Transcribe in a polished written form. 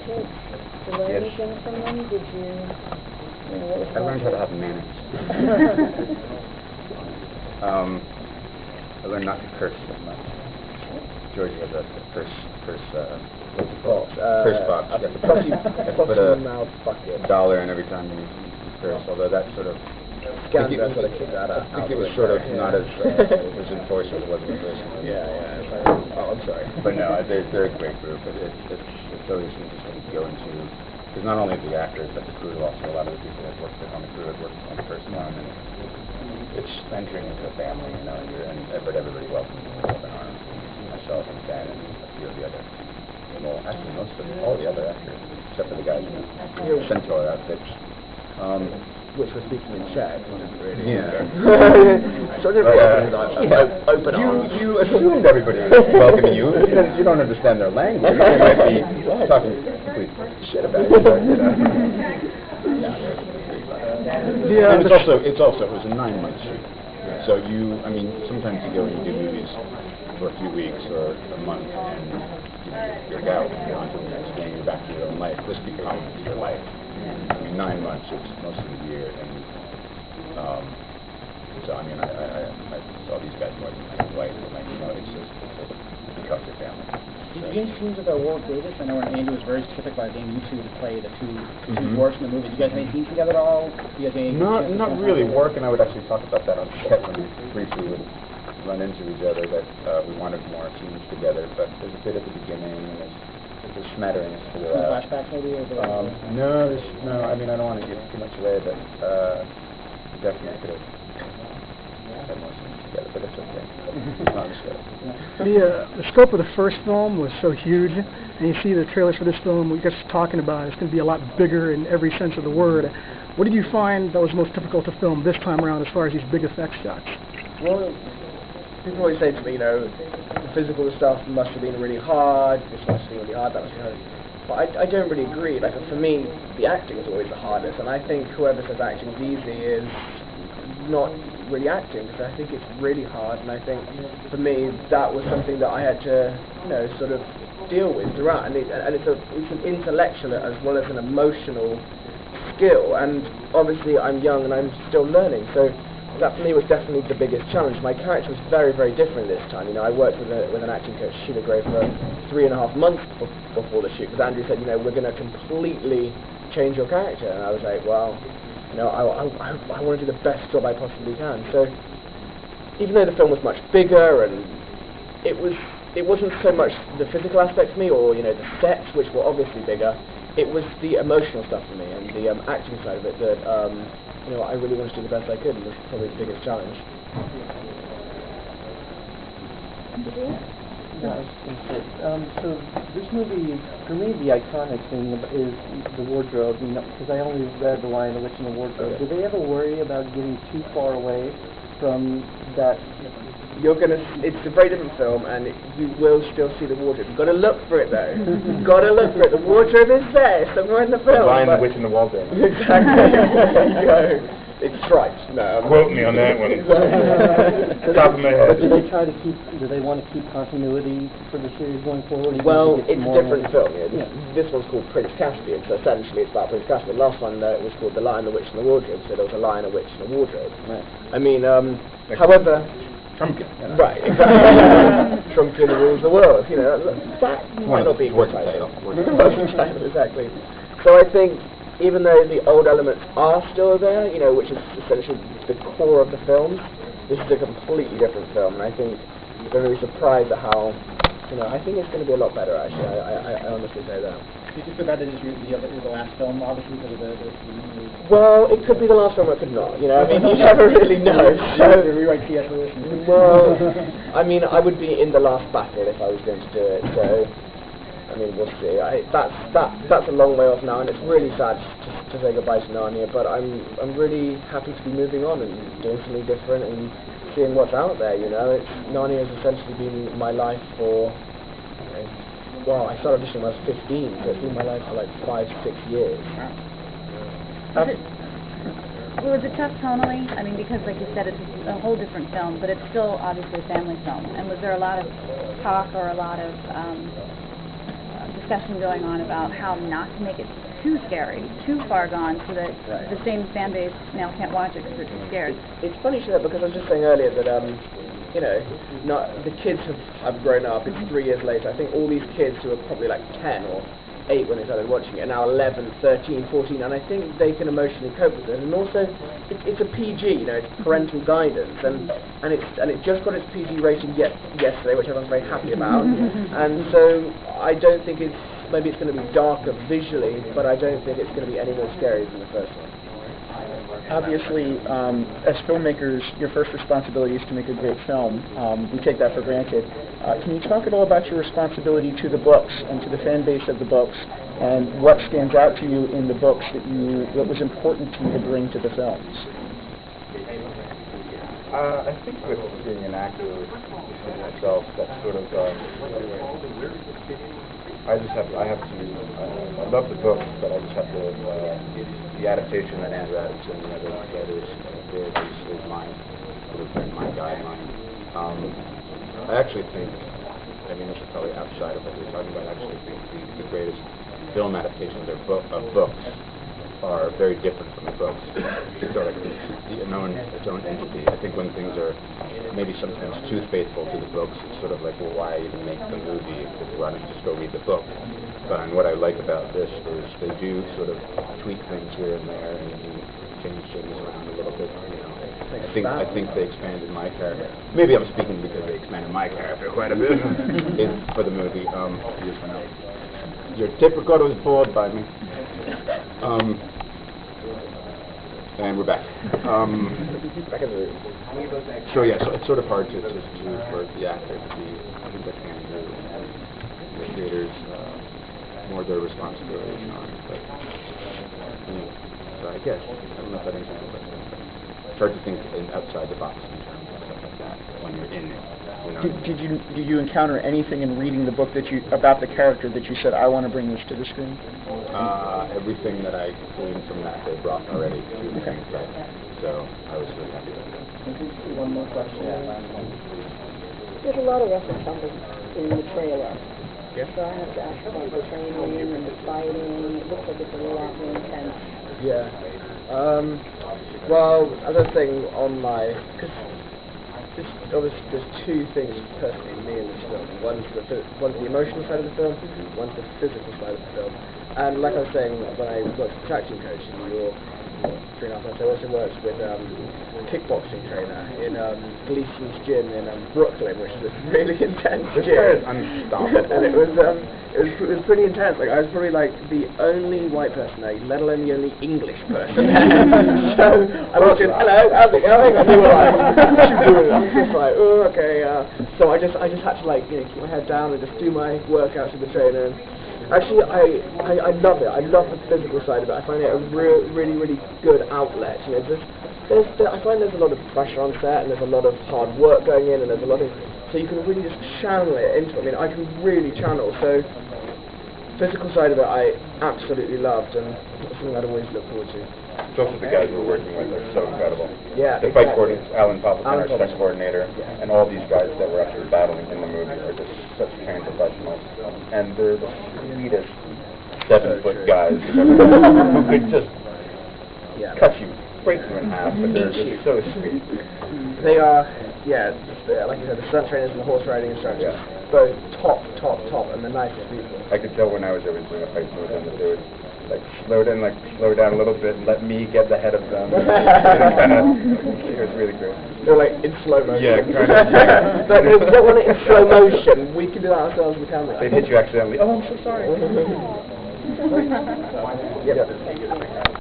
kids? Did you learn anything from them? Did you know, what was I learned how to have manners. I learned not to curse so much. Georgie has a curse box. Curse box. You have to put a dollar in every time you curse, although that sort of... I think it was sort of not as it was enforced as it was in the first one. I'm sorry. But no, they're a great group. It's always interesting to go into, because not only the actors, but the crew, also a lot of the people that worked on the crew had worked on the first one, and it's entering into a family, you know, but everybody welcomes you with open arms. Myself and Ben and a few of the other, well, actually all the other actors, except for the guys in the Centaur outfits. Which was speaking in Czech, wasn't really? Yeah. So open arms. You assumed everybody was welcoming you. You don't understand their language. They might be talking complete shit about you. And it was a 9-month shoot. So sometimes you go and you do movies for a few weeks or a month, and you're out, you're on to the next game, you're back to your own life. This becomes your life. 9 months, it's most of the year, and so I saw these guys more than my wife, but it becomes your family. Did you guys scenes with Warwick Davis? I know Andy was very specific about getting you two to play the two dwarfs in the movie. Did you guys have any scenes together at all? Not really. Warwick and I would actually talk about that on set when we briefly would run into each other, that we wanted more scenes together, but there's a bit at the beginning, and there's a smattering as to flashbacks maybe? No, I don't want to give too much away, but definitely could have had more scenes together, but it's okay. It's not a show. The scope of the first film was so huge, and you see the trailers for this film, we just talking about it's going to be a lot bigger in every sense of the word. What did you find that was most difficult to film this time around as far as these big effect shots? Well, people always say to me, the physical stuff must have been really hard, this must have been really hard, that must be hard. But I don't really agree. Like, for me, the acting is always the hardest, and I think whoever says acting is easy is not really acting, because I think it's really hard, and I think, for me, that was something that I had to, sort of deal with throughout, and it's an intellectual as well as an emotional skill, and obviously I'm young and I'm still learning, so that for me was definitely the biggest challenge. My character was very, very different this time. I worked with an acting coach, Sheila Gray, for 3.5 months before the shoot, because Andrew said, we're going to completely change your character, and I was like, well, I want to do the best job I possibly can. So even though the film was much bigger, and it wasn't so much the physical aspect for me, or the sets, which were obviously bigger. It was the emotional stuff for me, and the acting side of it that I really wanted to do the best I could, and was probably the biggest challenge. So this movie, for me, the iconic thing is the wardrobe, because I only read The Lion, the Witch, and the Wardrobe. Do they ever worry about getting too far away from that? It's a very different film, and you will still see the wardrobe. You've got to look for it, though. You've got to look for it. The wardrobe is there, somewhere in the film. The Lion, the Witch, and the Wardrobe. Exactly. There you go. It's stripes. No. Quote me on that one. Top of my head. But do they want to keep continuity for the series going forward? Well, it's a different film. This one's called Prince Caspian, so essentially it's about Prince Caspian. Last one it was called The Lion, the Witch, and the Wardrobe, so there was a lion, a witch, and a wardrobe. Right. However... Trumpkin. Right, exactly. Trumpkin rules the world. That might not be a good title. Exactly. So I think, even though the old elements are still there, which is essentially the core of the film, this is a completely different film, and I think you're going to be surprised at how, I think it's going to be a lot better, actually. I honestly say that. Do you feel bad that it's the last film, obviously, because of the Well, it could be the last film, it could not. You never really know. So, rewrite C.S. Lewis. Well, I would be in the last battle if I was going to do it. So, we'll see. That's a long way off now, and it's really sad to say goodbye to Narnia. But I'm really happy to be moving on and doing something different and seeing what's out there. Narnia has essentially been my life for. Well, I started auditioning when I was 15, so it's been my life for like 5-6 years. Was it tough tonally? Because like you said, it's a whole different film, but it's still obviously a family film. And was there a lot of talk or a lot of discussion going on about how not to make it too scary, too far gone, so that the same fan base now can't watch it because they're too scared. It's funny you say that, because I was just saying earlier that you know, the kids have grown up. It's 3 years later. I think all these kids who are probably like 10 or 8 when they started watching it, are now 11, 13, 14, and I think they can emotionally cope with it. And also, it's a PG, you know, it's parental guidance, and it just got its PG rating yesterday, which everyone's very happy about. And so I don't think maybe it's going to be darker visually, but I don't think it's going to be any more scary than the first one. Obviously, as filmmakers, your first responsibility is to make a great film. We take that for granted. Can you talk at all about your responsibility to the books and to the fan base of the books, and what stands out to you in the books that was important to you to bring to the films? I think with being an actor myself, that's sort of I love the book, but I just have to, the adaptation that Andrew Adamson and other writers did is my blueprint, my guideline. I actually think, I mean, this is probably outside of what we're talking about, I actually think the greatest film adaptations of books are very different from the books. It's sort of its own entity. I think when things are maybe sometimes too faithful to the books, it's sort of like, well, why even make the movie? Why don't you just go read the book? But what I like about this is they do sort of tweak things here and there and change things around a little bit. You know, I think they expanded my character. Maybe I'm speaking because they expanded my character quite a bit for the movie. Your typical was bored by me. And we're back. Back in the room. So yeah, so it's sort of hard for the actor to be, I think they can do, and the creators more their responsibility on it. But so I guess I don't know if that answers the question. It's hard to think outside the box in terms of stuff like that when you're in it. You know? Did you encounter anything in reading the book about the character that you said, I want to bring this to the screen? Everything that I gleaned from that they brought already to the screen. So I was really happy with that. One more question. There's a lot of rough and tumble in the trailer. Yeah. So I have to ask about the training and the fighting. It looks like it's a lot more intense. Yeah. Well, as I was saying on my, because there's 2 things personally me in this film. One's the emotional side of the film, one's the physical side of the film. And like I was saying, when I worked as a tag team coach in New York 3.5 months, I also worked with a kickboxing trainer in Gleason's gym in Brooklyn, which is a really intense gym. And it was pretty intense. Like, I was probably like the only white person there, let alone the only English person there. So I walked in, hello, how's it going? And they were like, just like, oh, okay. So I just had to like, you know, keep my head down and just do my workouts with the trainer. Actually, I love it. I love the physical side of it. I find it a really good outlet. You know, I find there's a lot of pressure on set, and there's a lot of hard work going in, and there's a lot of, so you can really just channel it into. I mean, I can really channel. So, physical side of it, I absolutely loved, and it's something I'd always look forward to. It's also the guys we're working with are so incredible. Yeah, the fight coordinator, Alan Poppleton, our sex coordinator, and all these guys that were actually battling in the movie are just such trained professionals. And they're the sweetest 7-foot guys who could just cut you, break you in half, but they're just so sweet. They are, like you said, the stunt trainers and the horse riding instructors, both top, and the nicest people. I could tell when I was ever doing a fight with them that they would slow down a little bit and let me get the head of them. It was really great. They're like in slow motion. Yeah, kind of. Like, we don't want it in slow motion. We can do that ourselves with the camera. They'd hit you accidentally. Oh, I'm so sorry. Yep.